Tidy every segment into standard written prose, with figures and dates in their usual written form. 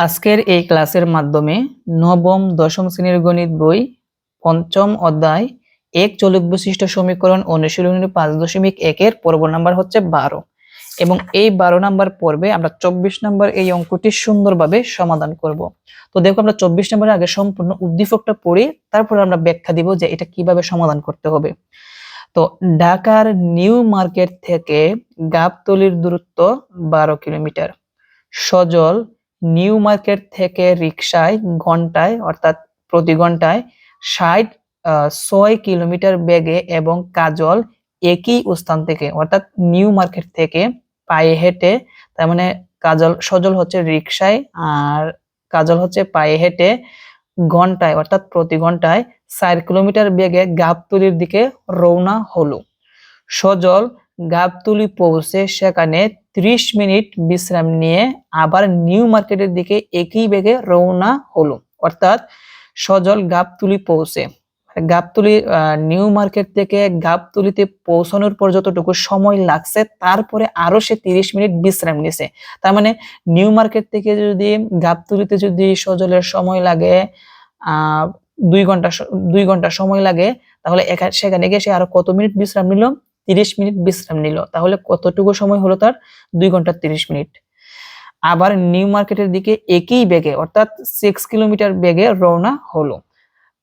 আজকের এই ক্লাসের মাধ্যমে নবম দশম শ্রেণীর গণিত বই পঞ্চম অধ্যায় এক চলক বিশিষ্ট সমীকরণ অনুশীলনী 5.1 পর্ব নাম্বার হচ্ছে 12 এবং এই 12 নাম্বার পর্বে আমরা 24 নাম্বার এই অঙ্কটি সুন্দরভাবে সমাধান করব। তো দেখো আমরা 24 নাম্বারের আগে সম্পূর্ণ উদ্দীপকটা পড়ি, তারপর আমরা ব্যাখ্যা দিব যে এটা কিভাবে সমাধান করতে হবে। তো ঢাকার নিউ মার্কেট থেকে গাবতলীর দূরত্ব 12 কিলোমিটার। সজল নিউ মার্কেট থেকে রিকশায় ঘন্টায় অর্থাৎ প্রতি ঘন্টায় 6 কিলোমিটার বেগে এবং কাজল একই স্থান থেকে অর্থাৎ নিউ মার্কেট থেকে পায়ে হেঁটে, তার মানে সজল হচ্ছে রিকশায় আর কাজল হচ্ছে পায়ে হেঁটে ঘন্টায় অর্থাৎ প্রতি ঘন্টায় 4 কিলোমিটার বেগে গাবতলীর দিকে রওনা হলো। সজল গাবতলী পৌঁছে সেখানে 30 মিনিট বিশ্রাম নিয়ে আবার নিউ মার্কেটের দিকে একই বেগে রওনা হলো। অর্থাৎ সজল গাবতলী পৌঁছে গাবতলী নিউ মার্কেট থেকে গাবতলীতে পৌঁছানোর পর যতটুকু সময় লাগছে তারপরে আরো সে 30 মিনিট বিশ্রাম নিছে। তার মানে নিউ মার্কেট থেকে যদি গাবতলীতে যদি সজলের সময় লাগে 2 ঘন্টা সময় লাগে, তাহলে সেখানে গিয়ে সে আরো কত মিনিট বিশ্রাম নিল? 30 মিনিট বিশ্রাম নিল। তাহলে কতটুকু সময় হলো তার? 2 ঘন্টা 30 মিনিট। আবার নিউ মার্কেটের দিকে একই বেগে অর্থাৎ 6 কিলোমিটার বেগে রওনা হলো।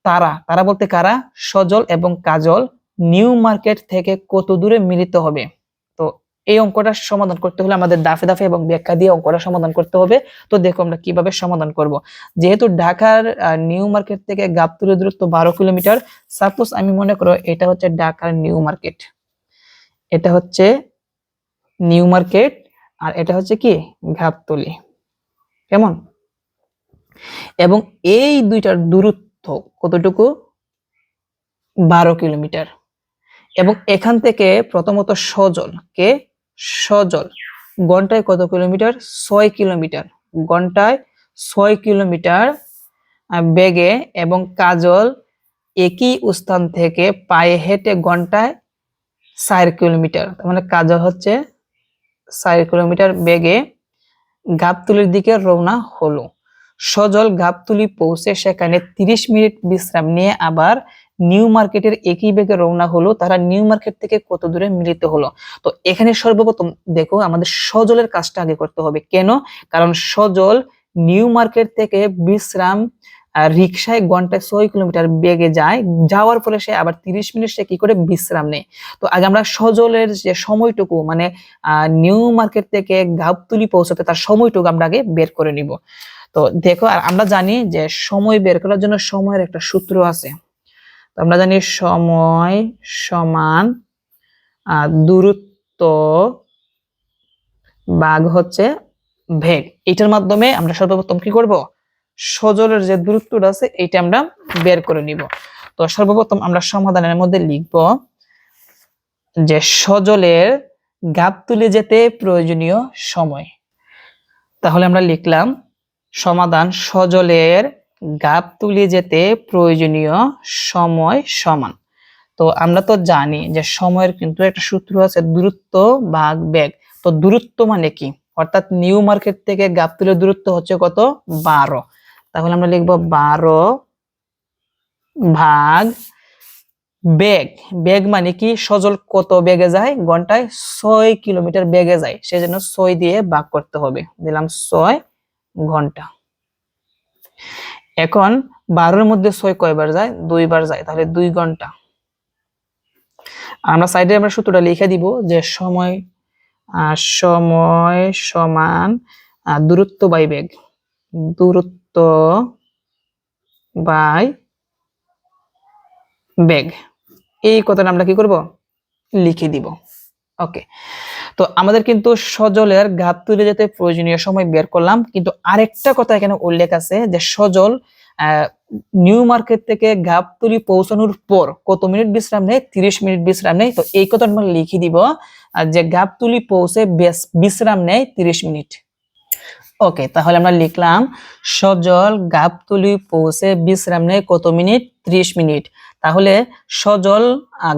তারা বলতে কারা? সজল এবং কাজল নিউ মার্কেট থেকে কত দূরে মিলিত হবে? তো এই অঙ্কটা সমাধান করতে হলে আমাদের দাফে দাফে এবং ব্যাখ্যা দিয়ে অঙ্কটা সমাধান করতে হবে। তো দেখো আমরা কিভাবে সমাধান করব। যেহেতু ঢাকার নিউ মার্কেট থেকে গাবতলীর দূরত্ব 12 কিলোমিটার, সাপোজ আমি মনে করো এটা হচ্ছে ঢাকার নিউ মার্কেট, এটা হচ্ছে নিউ মার্কেট আর এটা হচ্ছে কি গাবতলী, কেমন? এবং এই দুইটার দূরত্ব কতটুকু? 12 কিলোমিটার। এবং এখান থেকে প্রথমত সজল ঘন্টায় কত কিলোমিটার? 6 কিলোমিটার। ঘন্টায় 6 কিলোমিটার বেগে এবং কাজল একই স্থান থেকে পায়ে হেঁটে ঘন্টায় 4 কিলোমিটার। মানে কাজল হচ্ছে 4 কিলোমিটার বেগে গাবতলীর দিকে রওনা হলো। সজল গাবতলী পৌঁছে সেখানে 30 মিনিট বিশ্রাম নিয়ে আবার নিউ মার্কেটের একই বেগে রওনা হলো। তারা নিউ মার্কেট থেকে কত দূরে মিলিত হলো? তো এখানে সর্বপ্রথম দেখো আমাদের সজলের কাজটা আগে করতে হবে। কেন? কারণ সজল নিউ মার্কেট থেকে বিশ্রাম রিকশায় ঘন্টায় 6 কিলোমিটার বেগে যায়, যাওয়ার পরে সে আবার 30 মিনিট সে কি করে বিশ্রাম নেয়। তো আগে আমরা সজলের যে সময়টুকু মানে নিউ মার্কেট থেকে গাবতলী পৌঁছাতে তার সময়টুকু আমরা আগে বের করে নিব। তো দেখো, আর আমরা জানি যে সময় বের করার জন্য সময়ের একটা সূত্র আছে। তো আমরা জানি সময় সমান দূরত্ব ভাগ হচ্ছে বেগ। এটার মাধ্যমে আমরা সর্বপ্রথম কি করব? সজলের যে দূরত্বটা আছে এটা আমরা বের করে নিব। তো সর্বপ্রথম আমরা সমাধানের মধ্যে লিখব যে সজলের গাবতলী যেতে প্রয়োজনীয় সময়। তাহলে আমরা লিখলাম সমাধান সজলের গাবতলী যেতে প্রয়োজনীয় সময় সমান। তো আমরা তো জানি যে সময়ের কিন্তু একটা সূত্র আছে, দূরত্ব ভাগ বেগ। তো দূরত্ব মানে কি? অর্থাৎ নিউ মার্কেট থেকে গাবতলীর দূরত্ব হচ্ছে কত? 12। তাহলে আমরা লিখব 12 ভাগ বেগ। বেগ মানে কি? সজল কত বেগে যায়? ঘন্টায় 6 কিলোমিটার বেগে যায়, সেজন্য 6 দিয়ে ভাগ করতে হবে। দিলাম 6 ঘন্টা। এখন 12 এর মধ্যে 6 কয়বার যায়? 2 বার যায়, তাহলে 2 ঘন্টা। আমরা সাইডে আমরা সূত্রটা লিখে দিব যে সময় সমান দূরত্ব বাই বেগ। দূরত্ব বাই বেগ, এই কথাটা আমরা কি করব? লিখে দিব। ওকে। তো আমাদের কিন্তু সজলের গাবতলী যেতে প্রয়োজনীয় সময় বের করলাম, কিন্তু আরেকটা কথা এখানে উল্লেখ আছে যে সজল নিউ মার্কেট থেকে গাবতলী পৌঁছানোর পর কত মিনিট বিশ্রাম নেয়? 30 মিনিট বিশ্রাম নেয়। তো এই কথাটা আমরা লিখে দিব যে গাবতলী পৌঁছে বিশ্রাম নেয় 30 মিনিট। ওকে, তাহলে আমরা লিখলাম সজল গাবতলী পৌঁছে বিশ্রাম নেয় কত মিনিট? 30 মিনিট। তাহলে সজল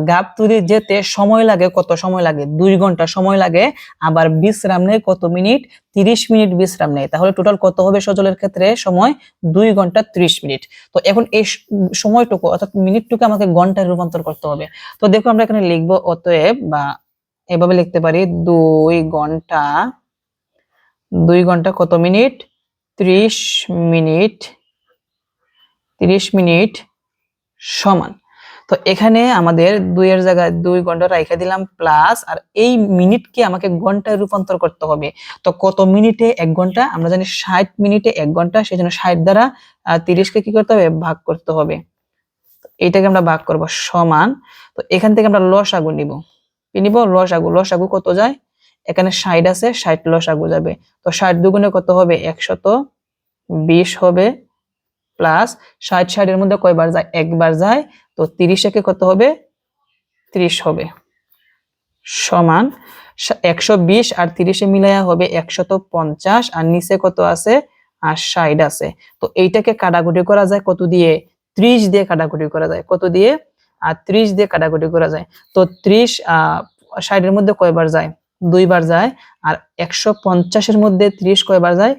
গাবতলী যেতে সময় লাগে, কত সময় লাগে? 2 ঘন্টা সময় লাগে। আবার বিশ্রাম নেয় কত মিনিট? 30 মিনিট বিশ্রাম নেয়। তাহলে টোটাল কত হবে সজলের ক্ষেত্রে সময়? 2 ঘন্টা 30 মিনিট। তো এখন এই সময়টুকু অর্থাৎ মিনিটটুকু আমাকে ঘন্টায় রূপান্তর করতে হবে। তো দেখো আমরা এখানে লিখবো অতএব, বা এভাবে লিখতে পারি 2 ঘন্টা কত মিনিট? 30 মিনিট, 30 মিনিট সমান। তো এখানে আমাদের 2 এর জায়গায় 2 ঘন্টা রাইখা দিলাম প্লাস, আর এই মিনিটকে আমাকে ঘন্টায় রূপান্তর করতে হবে। তো কত মিনিটে 1 ঘন্টা? আমরা জানি 60 মিনিটে 1 ঘন্টা, সেজন্য 60 দ্বারা 30 কে কি করতে হবে? ভাগ করতে হবে। এইটাকে আমরা ভাগ করব সমান। তো এখান থেকে আমরা লসাগু নিব। কি নিব? লসাগু। লসাগু কত যায়? এখানে 60 আছে, 60 লসাগু যাবে। তো 60 দুগুণে কত হবে? 120 হবে, প্লাস 60 60 এর মধ্যে কয়বার যায়? একবার যায়। তো 30 একে কত হবে? 30 হবে, সমান 120 আর 30 এ মিলাইয়া হবে 150, আর নিচে কত আছে? আর 60 আছে। তো এইটাকে কাটাকুটি করা যায় কত দিয়ে? 30 দিয়ে কাটাকুটি করা যায়। কত দিয়ে? আর 30 দিয়ে কাটাকুটি করা যায়। তো 30 60 এর মধ্যে কয়বার যায়? 2 বার যায়। আর 150 এর মধ্যে 30 কয়বার যায়?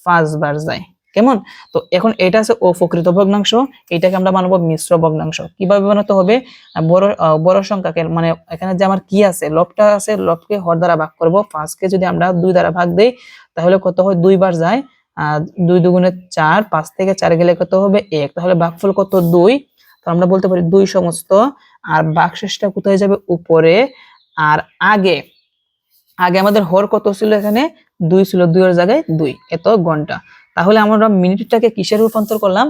5 বার যায়। কেমন? তো এখন এটা আছে অপ্রকৃত ভগ্নাংশ, এটাকে আমরা বানাবো মিশ্র ভগ্নাংশ। কিভাবে বানাতে হবে? বড় সংখ্যাকে, মানে এখানে যে আমার কি আছে, লবটা আছে, লবকে হর দ্বারা ভাগ করব। 5 কে যদি আমরা 2 দ্বারা ভাগ দেই তাহলে কত হয়? 2 বার যায়। 2 দুগুণে 4, 5 থেকে 4 গেলে কত হবে? 1। তাহলে ভাগফল কত? 2। তো আমরা বলতে পারি 2 সমস্ত, আর ভাগশেষটা কোথায় যাবে? উপরে। আর আগে আমাদের হর কত ছিল? এখানে 2 ছিল, 2 এর জায়গায় 2, এত ঘন্টা। তাহলে আমরা মিনিটটাকে কিসে রূপান্তর করলাম?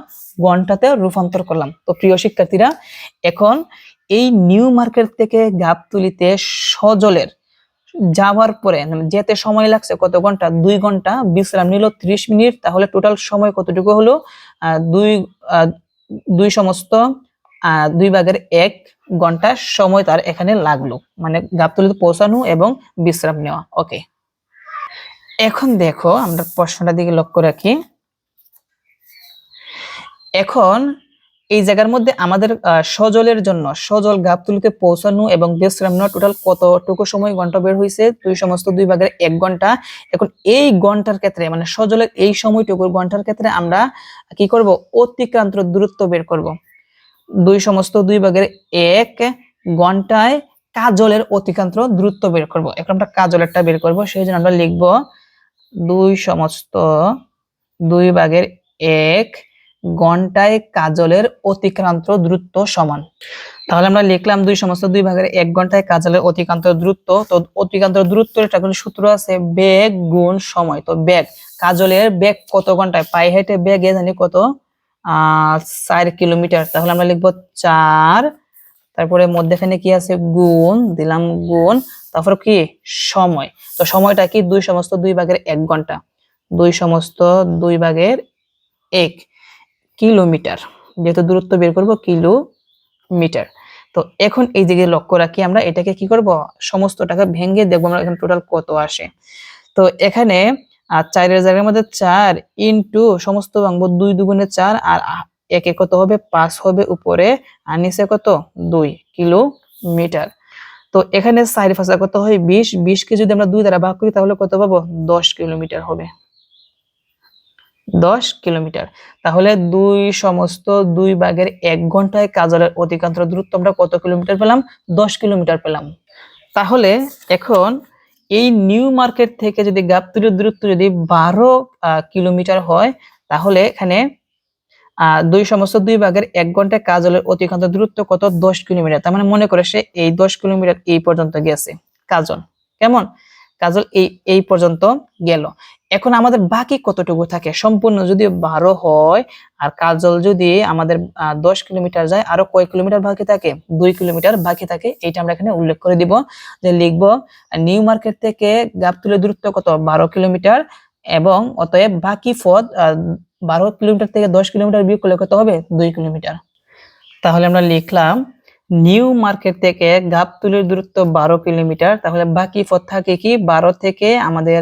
ঘন্টাতে রূপান্তর করলাম। তো প্রিয় শিক্ষার্থীরা, এখন এই নিউ মার্কেট থেকে গাবতলীতে সজলের যাওয়ার পরে যেতে সময় লাগছে কত ঘন্টা? 2 ঘন্টা, বিশ্রাম নিল 30 মিনিট। তাহলে টোটাল সময় কতটুকু হলো? 2 সমস্ত 2 ভাগের 1 ঘন্টা সময় তার এখানে লাগলো, মানে গাবতলীতে পৌঁছানো এবং বিশ্রাম নেওয়া। ওকে, এখন দেখো আমরা প্রশ্নটার দিকে লক্ষ্য রাখি। এখন এই জায়গার মধ্যে আমাদের সজলের জন্য, সজল গাবতলীতে পৌঁছানো এবং বিশ্রাম নেওয়া টোটাল কতটুকু সময় ঘন্টা বের হয়েছে? 2 সমস্ত 2 ভাগের 1 ঘন্টা। এখন এই ঘন্টার ক্ষেত্রে, মানে সজলের এই সময়টুকু ঘন্টার ক্ষেত্রে আমরা কি করব? অতিক্রান্ত দূরত্ব বের করব। 2 সমস্ত 2 ভাগের 1 ঘন্টায় কাজলের অতিক্রান্ত দূরত্ব বের করব। এখন আমরা কাজলেরটা বের করব, সেই জন্য আমরা লিখব 2 সমস্ত 2 ভাগের 1 ঘন্টায় কাজলের অতিক্রান্ত দূরত্ব সমান। তাহলে আমরা লিখলাম 2 সমস্ত 2 ভাগের 1 ঘন্টায় কাজলের অতিক্রান্ত দূরত্ব। তো অতিক্রান্ত দূরত্বের একটা কিন্তু সূত্র আছে, বেগ গুণ সময়। তো বেগ, কাজলের বেগ কত ঘন্টায়? পায়ে হেঁটে বেগে জানি কত? 4 কিলোমিটার। তাহলে আমরা লিখবো 4, তারপরে মধ্যখানে কি আছে? গুণ দিলাম, গুণ, তারপর কি? সময়। তো সময়টা কি? 2 সমস্ত 2 ভাগের 1 ঘন্টা। 2 সমস্ত 2 ভাগের 1 কিলোমিটার, যেহেতু দূরত্ব বের করব কিলোমিটার। তো এখন এই দিকে লক্ষ্য রাখি, আমরা এটাকে কি করব? সমস্তটাকে ভেঙে দেখবো আমরা এখানে টোটাল কত আসে। তো এখানে 4 এর জায়গার মধ্যে 4 ইনটু সমস্ত ভাঙবো, 2 দুগুণে 4, আর একে কত হবে? 5 হবে উপরে, আর নিচে কত? 2 কিলোমিটার। তো এখানে 4 5 কত হয়? 20। 20 কে যদি আমরা 2 দ্বারা ভাগ করি তাহলে কত পাবো? 10 কিলোমিটার হবে, 10 কিলোমিটার। তাহলে 2 সমস্ত 2 ভাগের 1 ঘন্টায় কাজলের অতিক্রান্ত দূরত্ব আমরা কত কিলোমিটার পেলাম? 10 কিলোমিটার পেলাম। তাহলে এখন এই নিউ মার্কেট থেকে যদি গাবতলীর দূরত্ব যদি 12 কিলোমিটার হয়, তাহলে এখানে 2 সমস্ত 2 ভাগের 1 ঘন্টায় কাজলের অতিক্রান্ত দূরত্ব কত? 10 কিলোমিটার। তার মানে মনে করে সে এই 10 কিলোমিটার এই পর্যন্ত গেছে কাজল। কেমন? কাজল এই পর্যন্ত গেল। এখন আমাদের বাকি কতটুকু থাকে? সম্পূর্ণ যদি 12 হয় আর কাজল যদি আমাদের 10 কিলোমিটার যায়, আরো কয় কিলোমিটার বাকি থাকে? 2 কিলোমিটার বাকি থাকে। এইটা আমরা এখানে উল্লেখ করে দিব, যে লিখব নিউ মার্কেট থেকে গাবতলীর দূরত্ব কত? 12 কিলোমিটার, এবং অতএব বাকি পথ 12 কিলোমিটার থেকে 10 কিলোমিটার বিয়োগ করলে কত হবে? 2 কিলোমিটার। তাহলে আমরা লিখলাম নিউ মার্কেট থেকে গাবতলীর দূরত্ব 12 কিলোমিটার। তাহলে বাকি পথ থাকে কি? 12 থেকে আমাদের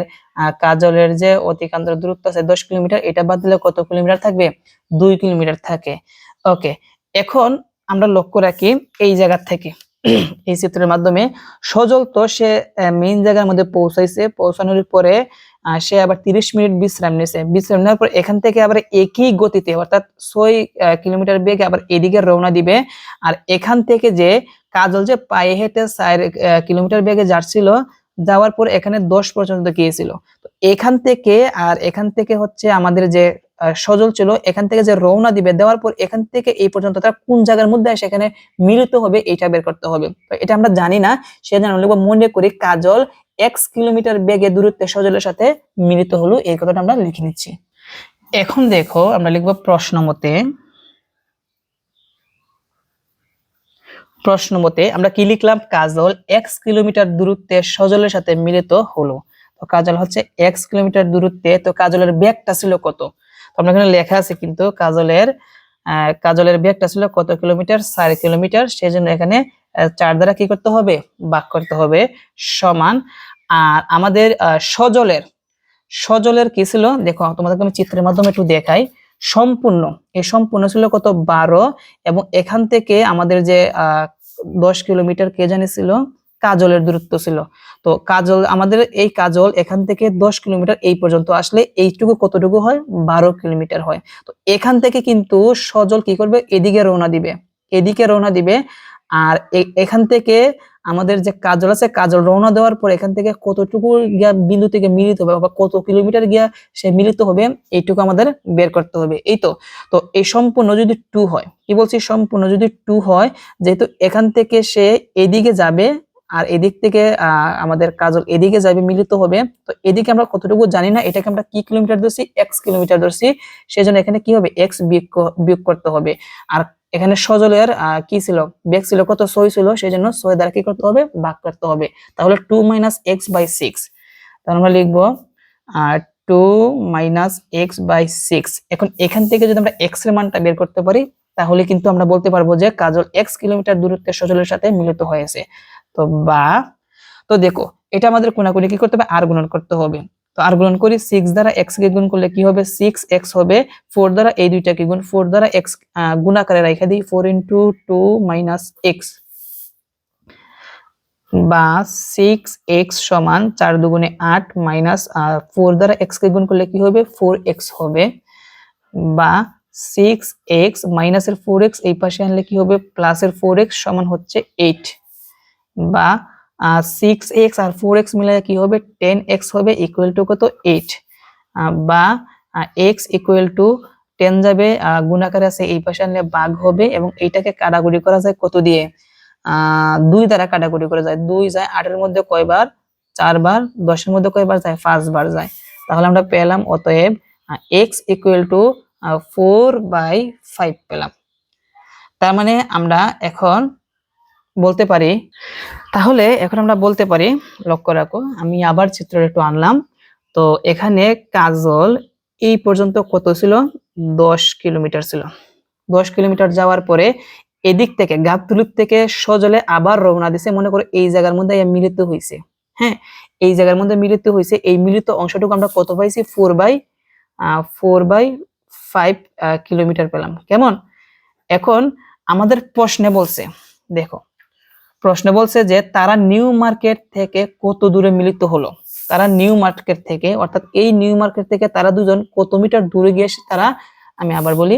কাজলের যে অতিক্রান্ত দূরত্ব আছে 10 কিলোমিটার, এটা বাদ দিলে কত কিলোমিটার থাকবে? 2 কিলোমিটার থাকে। ওকে, এখন আমরা লক্ষ্য রাখি এই জায়গা থেকে এই চিত্রের মাধ্যমে সজল তো সে মেইন জায়গার মধ্যে পৌঁছাইছে, পৌঁছানোর পরে সে আবার 30 মিনিট বিশ্রাম নিয়েছে। বিশ্রাম নেওয়ার পর এখান থেকে আবার একই গতিতে অর্থাৎ 6 কিলোমিটার বেগে আবার এদিকে রওনা দিবে। আর এখান থেকে যে কাজল যে পায়ে হেঁটে 4 কিলোমিটার বেগে যাচ্ছিল, যাওয়ার পর এখানে 10 পর্যন্ত গিয়েছিল। তো এখান থেকে আর এখান থেকে হচ্ছে আমাদের যে সজল ছিল, এখান থেকে যে রওনা দিবে, দেওয়ার পর এখান থেকে এই পর্যন্ত তারা কোন জায়গার মধ্যে সেখানে মিলিত হবে এটা বের করতে হবে। তো এটা আমরা জানি না, সেজন্য লিখবো মনে করি কাজল x কিলোমিটার বেগে দূরত্বে সজলের সাথে মিলিত হলো, এই কথাটা আমরা লিখে নিচ্ছি। এখন দেখো আমরা লিখবো প্রশ্ন মতে আমরা কি লিখলাম, কাজল x কিলোমিটার দূরত্বে সজলের সাথে মিলিত হলো। তো কাজল হচ্ছে x কিলোমিটার দূরত্বে, তো কাজলের বেগটা ছিল কত? তো আমরা এখানে লেখা আছে কিন্তু কাজলের বেগটা ছিল কত কিলোমিটার, 4 কিলোমিটার। সেজন্য এখানে 4 দ্বারা কি করতে হবে, ভাগ করতে হবে, সমান। আর আমাদের সজলের কি ছিল দেখো, তোমাদেরকে আমি চিত্রের মাধ্যমে একটু দেখাই। সম্পূর্ণ ছিল কত, 12। এবং এখান থেকে আমাদের যে 10 কিলোমিটার কে জানি ছিল কাজলের দূরত্ব ছিল। তো আমাদের এই কাজল এখান থেকে 10 কিলোমিটার এই পর্যন্ত আসলে এইটুকু কতটুকু হয়, 12 কিলোমিটার হয়। তো এখান থেকে কিন্তু সজল কি করবে, এদিকে রওনা দিবে। আর এখান থেকে আমাদের যে কাজল আছে, কাজল রওনা দেওয়ার পর এখান থেকে কতটুকু গিয়া বিন্দু থেকে মিলিত হবে বা কত কিলোমিটার গিয়া সে মিলিত হবে, এইটুকু আমাদের বের করতে হবে। এই তো এই সম্পূর্ণ যদি 2 হয়, কি বলছি, সম্পূর্ণ যদি 2 হয়, যেহেতু এখান থেকে সে এদিকে যাবে আর এদিক থেকে আমাদের কাজল এদিকে যাবে, মিলিত হবে। তো এদিকে আমরা কতটুকু জানি না, এটাকে আমরা কি কিলোমিটার ধরছি, x কিলোমিটার ধরছি। সেজন্য এখানে কি হবে, x বিয়োগ করতে হবে। আর এখানে সজলের কি ছিল, বেগ ছিল কত, 6 ছিল। সেজন্য 6 দ্বারা কি করতে হবে, ভাগ করতে হবে। তাহলে 2 - x/6। তাহলে আমরা লিখবো 2 - x/6। এখন এখান থেকে যদি আমরা x এর মানটা বের করতে পারি, তাহলে কিন্তু আমরা বলতে পারবো যে কাজল x কিলোমিটার দূরত্বে সজলের সাথে মিলিত হয়েছে। তো দেখো এটা আমাদের কোনাকুনি কি করতে হবে, আর গুণন করতে হবে। তো আর গুণন করি, 6 দ্বারা x কে গুণ করলে কি হবে, 6x হবে। 4 দ্বারা এই দুইটাকে গুণ, 4 দ্বারা x গুণ আকারে রাখা দিই, 4 × 2 - x বা 6x সমান 4 দুগুণে 8 মাইনাস 4 দ্বারা x কে গুণ করলে কি হবে, 4x হবে। বা 6x মাইনাসের 4x এই পাশে আনলে কি হবে, প্লাসের 4x সমান হচ্ছে 8। বা 6x আর 4x মিলায় কি হবে, 10x হবে, ইকুয়াল টু কত, 8। বা x ইকুয়াল টু 10 যাবে গুণ আকারে আছে, এই পাশে আনলে ভাগ হবে। এবং এইটাকে কাটাকুটি করা যায় কত দিয়ে, 2 দ্বারা কাটাকুটি করা যায়। 2 যায় 8 এর মধ্যে কয়বার, 4 বার। 10 এর মধ্যে কয়বার যায়, 5 বার যায়। তাহলে আমরা পেলাম অতএব x ইকুয়াল টু 4/5 পেলাম। তার মানে আমরা এখন বলতে পারি, লক্ষ্য রাখো, আমি আবার চিত্রটা একটু আনলাম। তো এখানে কাজল এই পর্যন্ত কত ছিল, 10 কিলোমিটার ছিল। 10 কিলোমিটার যাওয়ার পরে এদিক থেকে গাবতলী থেকে সজলে আবার রওনা দিছে। মনে করো এই জায়গার মধ্যে মিলিত হয়েছে। হ্যাঁ, এই জায়গার মধ্যে মিলিত হয়েছে। এই মিলিত অংশটুকু আমরা কত পাইছি, 4/5 কিলোমিটার পেলাম। কেমন? এখন আমাদের প্রশ্নে বলছে যে তারা নিউ মার্কেট থেকে কত দূরে মিলিত হলো। তারা নিউ মার্কেট থেকে, অর্থাৎ এই নিউ মার্কেট থেকে তারা দুজন কত মিটার দূরে গিয়েছে, আমি আবার বলি,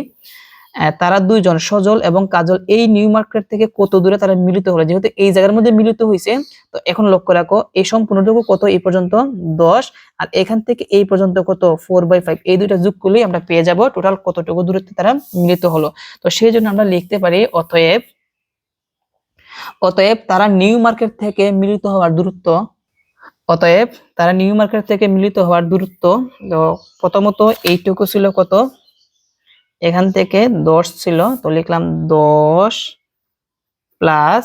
তারা দুইজন সজল এবং কাজল এই নিউ মার্কেট থেকে কত দূরে তারা মিলিত হলো। যেহেতু এই জায়গার মধ্যে মিলিত হয়েছে, তো এখন লক্ষ্য রাখো এই সম্পূর্ণটুকু কত, এই পর্যন্ত 10। আর এখান থেকে এই পর্যন্ত কত, 4/5। এই দুইটা যোগ করলেই আমরা পেয়ে যাব টোটাল কতটুকু দূরত্বে তারা মিলিত হলো। তো সেই জন্য আমরা লিখতে পারি অতএব তারা নিউ মার্কেট থেকে মিলিত হওয়ার দূরত্ব। তো প্রথমত এইটুকু ছিল কত, এখান থেকে 10 ছিল। তো লিখলাম 10 প্লাস,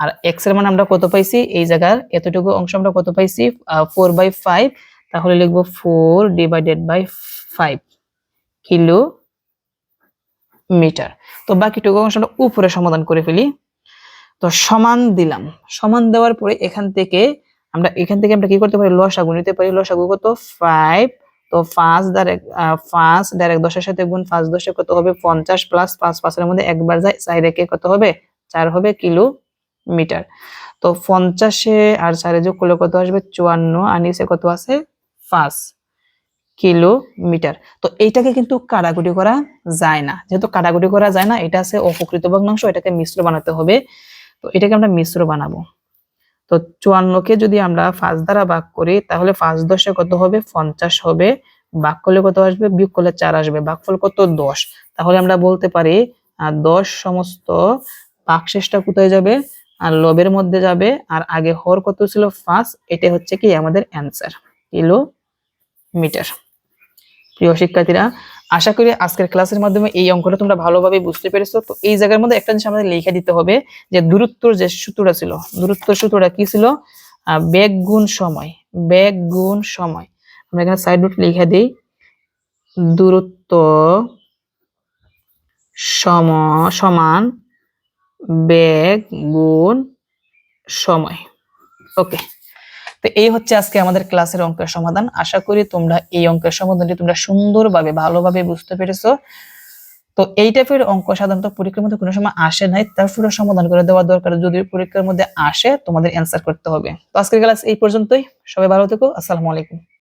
আর x এর মান আমরা কত পাইছি, এই জায়গার এতটুকু অংশ আমরা কত পাইছি, 4/5। তাহলে লিখবো 4/5 কিলোমিটার। তো বাকিটুকু অংশ আমরা উপরে সমাধান করে ফেলি। তো সমান দিলাম, সমান দেওয়ার পরে এখান থেকে আমরা কি করতে পারি, লসাগু নিতে পারি। লসাগু কত, 5 তো 5 ডাইরেক্ট 10 এর সাথে গুণ, 5 10 কত হবে 50 প্লাস 5 5 এর মধ্যে একবার যায়, 4 একে কত হবে 4 হবে কিলোমিটার। তো 50 আর 4 যোগ করলে কত আসবে 54, আর নিচে কত আছে 5 কিলোমিটার। তো এইটাকে কিন্তু কাটাকুটি করা যায় না, যেহেতু কাটাকুটি করা যায় না, এটা আছে অপকৃত ভগ্নাংশ, এটাকে মিশ্র বানাতে হবে। তো এটাকে আমরা মিশ্র বানাবো। তো 54 কে যদি আমরা 5 দ্বারা ভাগ করি তাহলে 5 10 কত হবে 50 হবে, ভাগ করলে কত আসবে, বিয়োগ করলে 4 আসবে, ভাগফল কত 10। তাহলে আমরা বলতে পারি 10 সমস্ত ভাগশেষটা কোথায় যাবে, আর লবের মধ্যে যাবে, আর আগে হর কত ছিল 5, এটা হচ্ছে কি আমাদের অ্যান্সার কিলোমিটার। প্রিয় শিক্ষার্থীরা, আশা করি আজকের ক্লাসের মাধ্যমে এই অঙ্কটা তোমরা ভালোভাবে বুঝতে পেরেছো। তো এই জায়গার মধ্যে একটা জিনিস আমাদের লিখে দিতে হবে, যে দূরত্বর যে সূত্রটা ছিল, দূরত্ব সূত্রটা কি ছিল, বেগ গুণ সময়। বেগ গুণ সময়, আমরা এখানে সাইড নোট লিখে দিই, দূরত্ব সমান বেগ গুণ সময়। ওকে, তো এই হচ্ছে আজকে আমাদের ক্লাসের অঙ্কের সমাধান। আশা করি তোমরা এই অঙ্কের সমাধানটি তোমরা সুন্দরভাবে ভালোভাবে বুঝতে পেরেছো। তো এই টাইপের অঙ্ক সাধারণত পরীক্ষার মধ্যে কোনো সময় আসে নাই, তারপরে সমাধান করে দেওয়া দরকার। যদি পরীক্ষার মধ্যে আসে তোমাদের অ্যান্সার করতে হবে। তো আজকের ক্লাস এই পর্যন্তই, সবাই ভালো থেকো, আসসালামু আলাইকুম।